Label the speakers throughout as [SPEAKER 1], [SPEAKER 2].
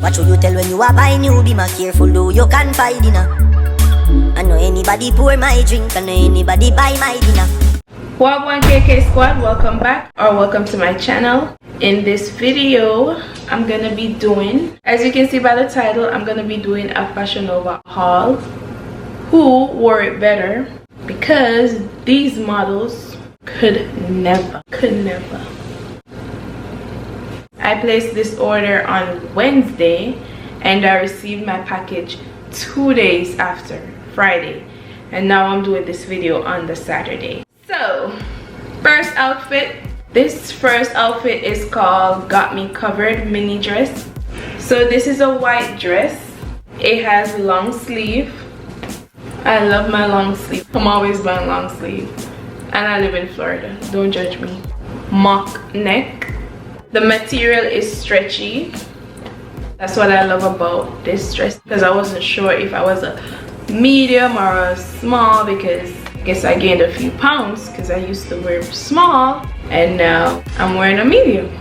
[SPEAKER 1] What should you tell when you are buying new? Be more careful though you can find dinner. I know anybody pour my drink, I know anybody buy my dinner.
[SPEAKER 2] Wagwan KK squad, welcome back or welcome to my channel. In this video I'm gonna be doing, as you can see by the title, I'm gonna be doing a Fashionnova haul. Who wore it better? Because these models could never. I placed this order on Wednesday and I received my package 2 days after, Friday, and now I'm doing this video on the Saturday. So first outfit, this first outfit is called Got Me Covered mini dress. So this is a white dress. It has long sleeve. I love my long sleeve. I'm always buying long sleeve, and I live in Florida, don't judge me. Mock neck. The material is stretchy. That's what I love about this dress, because I wasn't sure if I was a medium or a small, because I guess I gained a few pounds because I used to wear small and now I'm wearing a medium.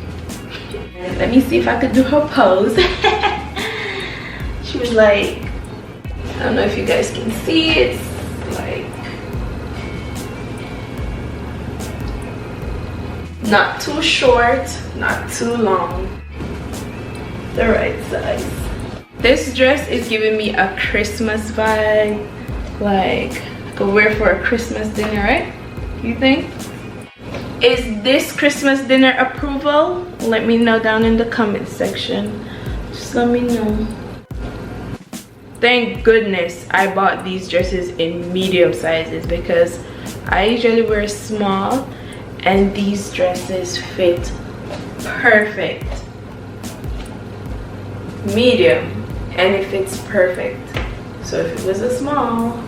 [SPEAKER 2] Let me see if I could do her pose. She was like, I don't know if you guys can see, it's like not too short, not too long, the right size. This dress is giving me a Christmas vibe, like I could wear for a Christmas dinner, right? You think? Is this Christmas dinner approval? Let me know down in the comment section. Just let me know. Thank goodness I bought these dresses in medium sizes, because I usually wear small and these dresses fit perfect. Medium, and it fits perfect. So if it was a small.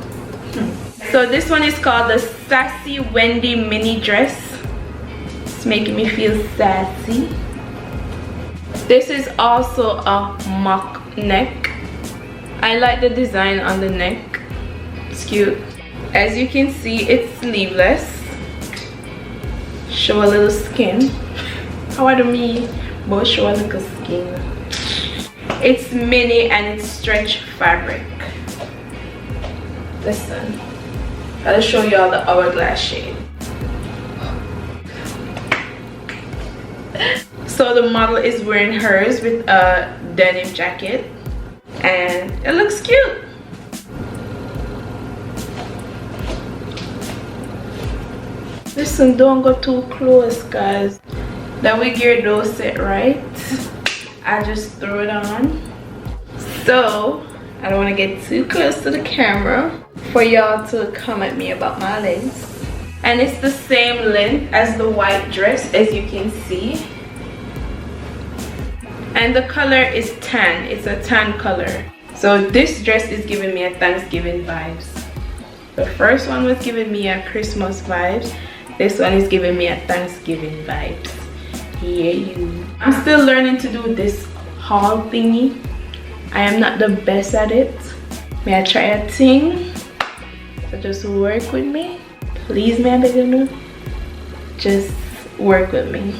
[SPEAKER 2] So this one is called the Sassy Wendy mini dress. It's making me feel sassy. This is also a mock neck. I like the design on the neck. It's cute. As you can see, it's sleeveless. Show a little skin. How do me both show a little skin? It's mini and it's stretch fabric. Listen, I'll show you all the hourglass shade. So the model is wearing hers with a denim jacket and it looks cute. Listen, don't go too close, guys. That wig here don't sit right. I just threw it on. So I don't want to get too close to the camera for y'all to come at me about my length. And it's the same length as the white dress, as you can see. And the color is tan. It's a tan color. So this dress is giving me a Thanksgiving vibes. The first one was giving me a Christmas vibes. This one is giving me a Thanksgiving vibes. Yeah, you. I'm still learning to do this haul thingy. I am not the best at it. May I try a thing? So just work with me. Please, may I beg you? Just work with me.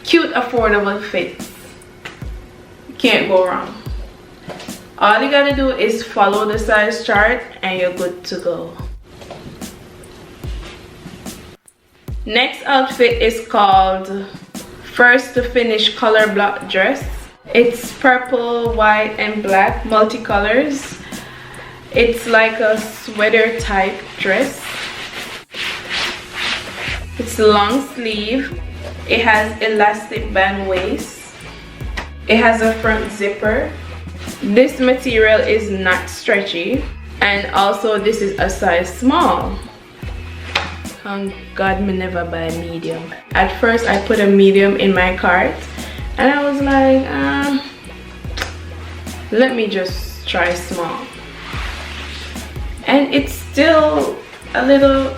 [SPEAKER 2] Cute, affordable fits. Can't go wrong. All you gotta do is follow the size chart and you're good to go. Next outfit is called First to Finish color block dress. It's purple, white and black multicolors. It's like a sweater type dress. It's long sleeve. It has elastic band waist. It has a front zipper. This material is not stretchy, and also this is a size small. Thank God me never buy a medium. At first I put a medium in my cart and I was like, let me just try small. And it's still a little,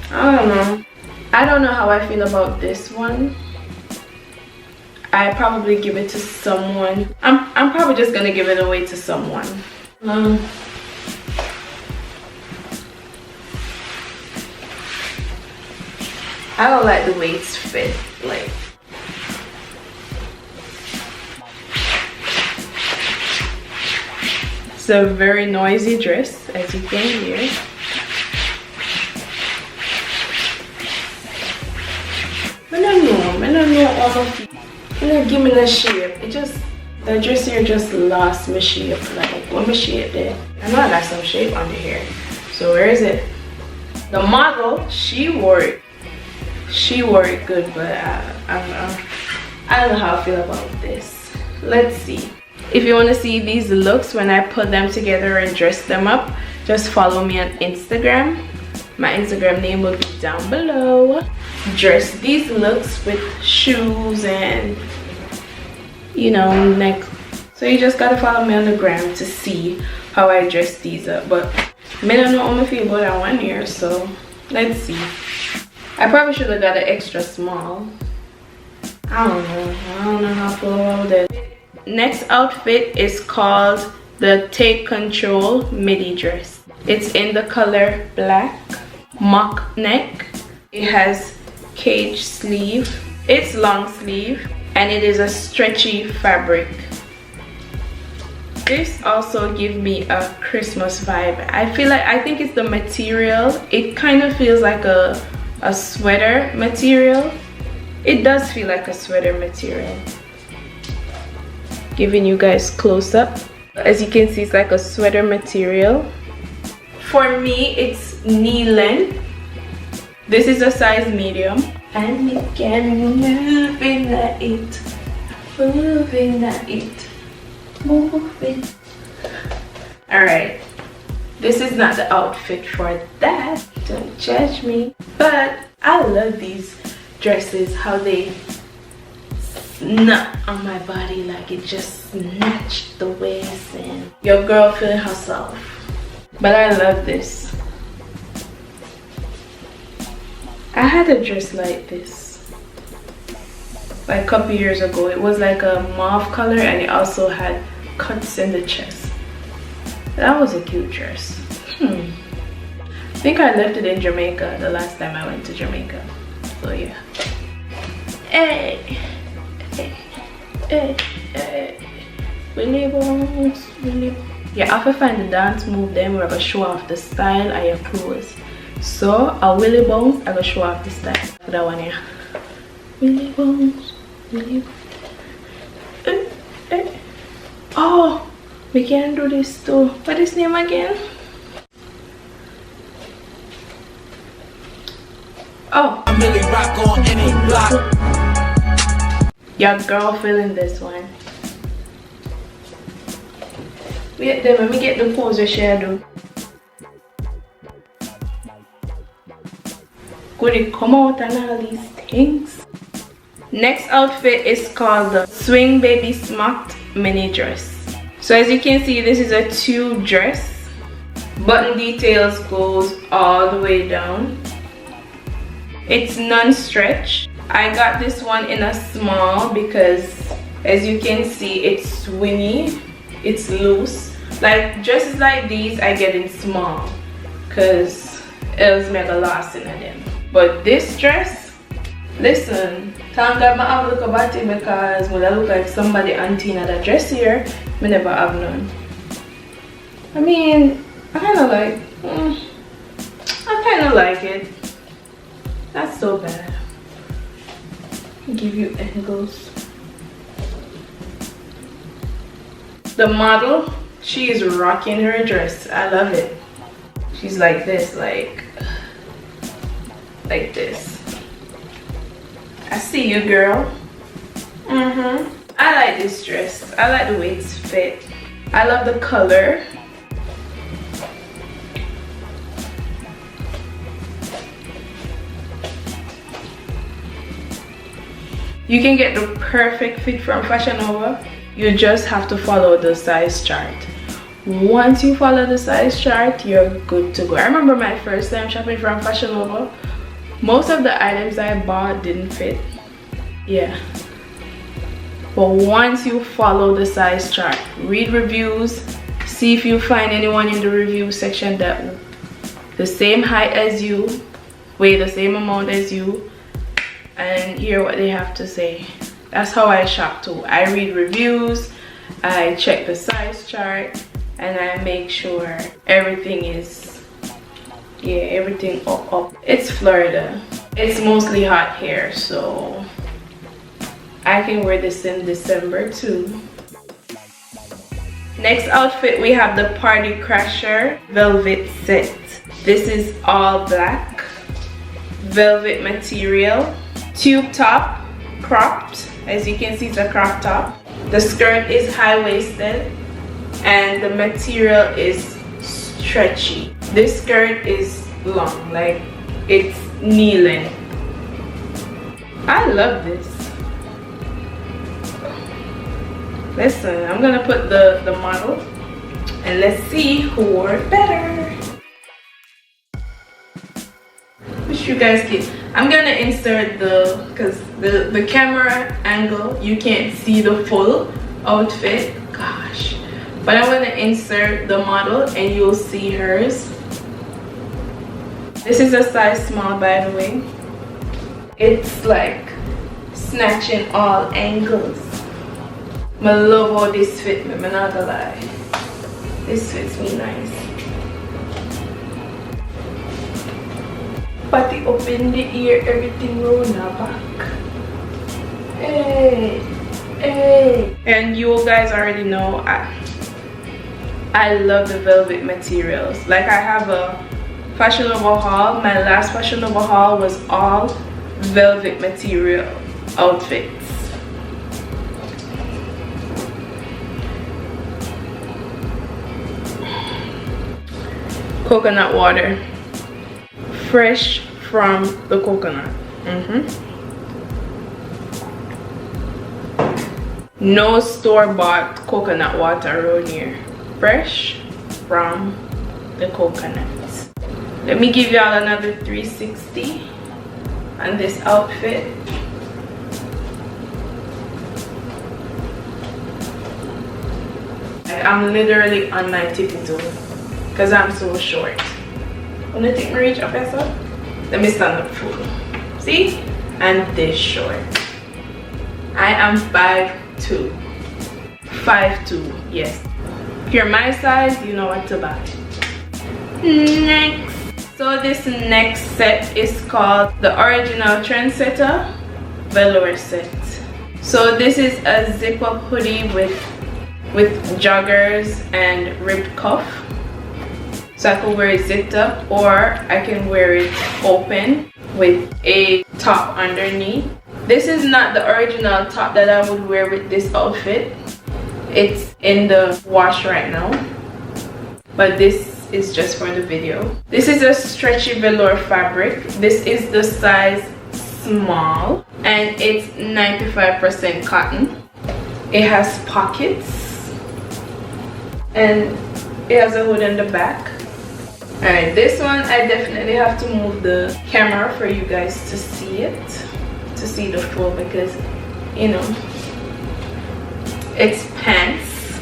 [SPEAKER 2] I don't know. I don't know how I feel about this one. I probably give it to someone. I'm probably just gonna give it away to someone. I don't like the way it's fit. Like, It's a very noisy dress, as you can hear. I don't know all of it. You know, give me the shape. The dress here just lost my shape. Like, what my shape there? I know I got some shape under here. So where is it? The model, she wore it. She wore it good, but I don't know how I feel about this. Let's see. If you want to see these looks when I put them together and dress them up, just follow me on Instagram. My Instagram name will be down below. Dress these looks with shoes and, you know, neck. So you just gotta follow me on the gram to see how I dress these up. But I don't know how I feel about that one here, so let's see. I probably should have got an extra small. I don't know how I feel about that. Next outfit is called the Take Control midi dress. It's in the color black, mock neck. It has cage sleeve. It's long sleeve and it is a stretchy fabric. This also gives me a Christmas vibe. I think it's the material. It kind of feels like a sweater material. It does feel like a sweater material. Giving you guys close up. As you can see, it's like a sweater material. For me, it's knee length. This is a size medium. And it can move in the it. Moving the it. Moving. Alright. This is not the outfit for that. Don't judge me. But I love these dresses. How they snap on my body, like it just snatched the waist and your girl feeling herself. But I love this. I had a dress like this like a couple years ago. It was like a mauve color and it also had cuts in the chest. That was a cute dress. I think I left it in Jamaica the last time I went to Jamaica. So yeah. Hey. Willy bones, Willy. Yeah, I have to find the dance move then we're gonna show off the style of your clothes. So a willy bones, I'm gonna show off the style for that one here. Willy bones, Willy bones. Oh, we can do this too. What is his name again? Oh, I'm really rock on any block. Your girl feeling this one. Wait there, let me get the pose shadow. Could it come out and all these things? Next outfit is called the Swing Baby Smocked mini dress. So as you can see, this is a tube dress. Button details goes all the way down. It's non-stretch. I got this one in a small because as you can see, it's swingy, it's loose. Like dresses like these I get in small because else make a loss in them. But this dress, listen, thank God I have a look about it because when I look like somebody auntie in that dress here, I never have none. I mean, I kind of like it. Not so bad. Give you angles. The model, she is rocking her dress. I love it. She's like this, like this. I see you, girl. I like this dress. I like the way it's fit. I love the color. You can get the perfect fit from Fashionnova. You just have to follow the size chart. Once you follow the size chart, you're good to go. I remember my first time shopping from Fashionnova. Most of the items I bought didn't fit. Yeah. But once you follow the size chart, read reviews, see if you find anyone in the review section that the same height as you, weigh the same amount as you, and hear what they have to say. That's how I shop too. I read reviews, I check the size chart, and I make sure everything is, yeah, everything up. It's Florida. It's mostly hot here, so I can wear this in December too. Next outfit, we have the Party Crasher velvet set. This is all black, velvet material, tube top, cropped. As you can see, it's a crop top. The skirt is high-waisted and the material is stretchy. This skirt is long, like it's knee length. I love this. Listen, I'm gonna put the model and let's see who wore it better. Wish you guys can. I'm gonna insert because the camera angle, you can't see the full outfit. Gosh. But I'm gonna insert the model and you'll see hers. This is a size small, by the way. It's like snatching all angles. I love how this fit me, I'm not gonna lie. This fits me nice. Body up in the ear, everything round the back. Hey, hey. And you guys already know I love the velvet materials. Like I have a Fashionnova haul. My last Fashionnova haul was all velvet material outfits. Coconut water, fresh from the coconut. No store-bought coconut water around here, fresh from the coconut. Let me give y'all another 360 on this outfit. I'm literally on my tippy toe because I'm so short. When I take my reach up, let me stand up full. See? And this short. I am 5'2". 5'2", yes. If you're my size, you know what to buy. Next. So this next set is called the original Trendsetter velour set. So this is a zip-up hoodie with joggers and ribbed cuff. So I can wear it zipped up or I can wear it open with a top underneath. This is not the original top that I would wear with this outfit. It's in the wash right now, but this is just for the video. This is a stretchy velour fabric. This is the size small and it's 95% cotton. It has pockets and it has a hood in the back. Alright, this one I definitely have to move the camera for you guys to see it, to see the full, because you know it's pants.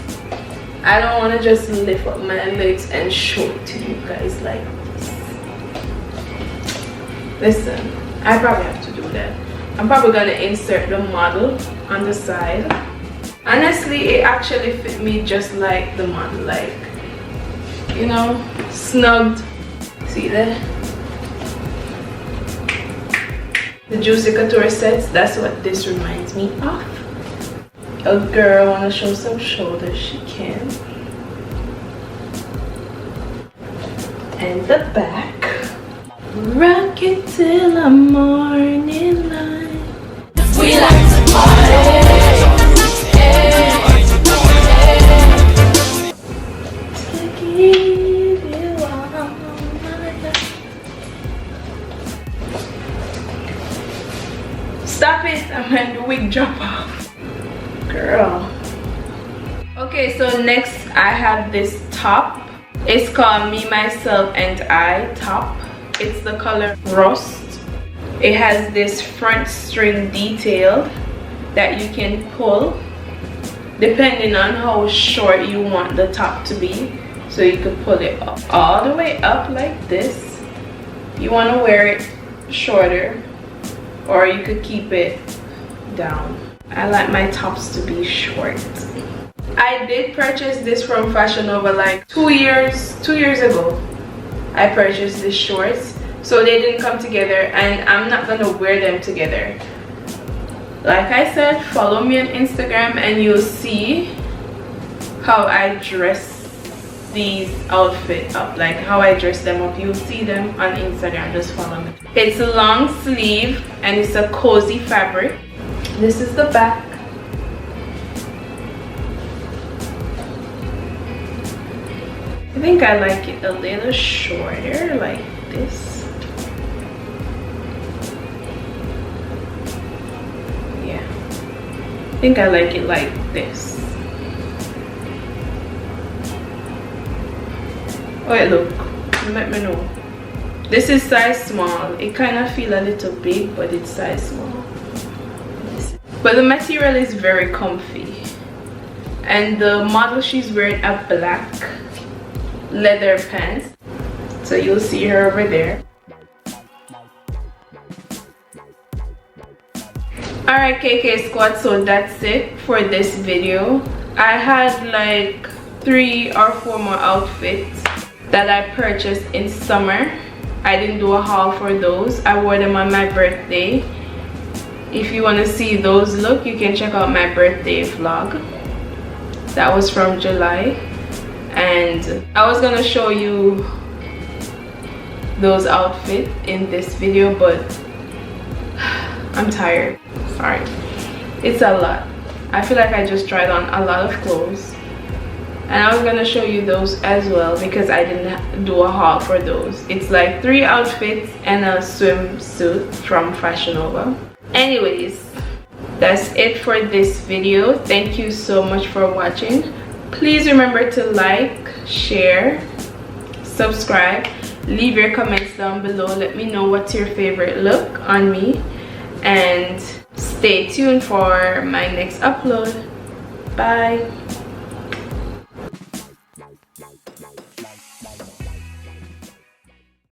[SPEAKER 2] I don't want to just lift up my legs and show it to you guys like this. Listen, I probably have to do that. I'm probably gonna insert the model on the side. Honestly, it actually fit me just like the model, like, you know, snugged. See that? The Juicy Couture sets, that's what this reminds me of. A girl wanna show some shoulders, she can. And the back. Rock it till the morning light. We like to party. Stop it, I'm going to wig drop off. Girl. Okay, so next I have this top. It's called Me, Myself, and I top. It's the color Rust. It has this front string detail that you can pull depending on how short you want the top to be. So you could pull it up, all the way up like this. You want to wear it shorter, or you could keep it down. I like my tops to be short. I I did purchase this from Fashionnova like 2 years ago. I purchased these shorts, so they didn't come together, and I'm not gonna wear them together. Like I said, follow me on Instagram and you'll see how I dress these outfits up, like how I dress them up. You'll see them on Instagram. Just follow me. It's a long sleeve and it's a cozy fabric. This is the back. I think I like it a little shorter, like this. Yeah, I think I like it like this. Wait, look, let me know. This is size small. It kind of feel a little big, but it's size small. But the material is very comfy, and the model, she's wearing a black leather pants, so you'll see her over there. Alright, KK squad, so that's it for this video. I had like 3 or 4 more outfits that I purchased in summer. I didn't do a haul for those. I wore them on my birthday. If you want to see those look, you can check out my birthday vlog. That was from July. And I was gonna show you those outfits in this video, but I'm tired. Sorry, it's a lot. I feel like I just tried on a lot of clothes, and I was gonna show you those as well because I didn't do a haul for those. It's like 3 outfits and a swimsuit from Fashionnova. Anyways, that's it for this video. Thank you so much for watching. Please remember to like, share, subscribe, leave your comments down below. Let me know what's your favorite look on me, and stay tuned for my next upload. Bye.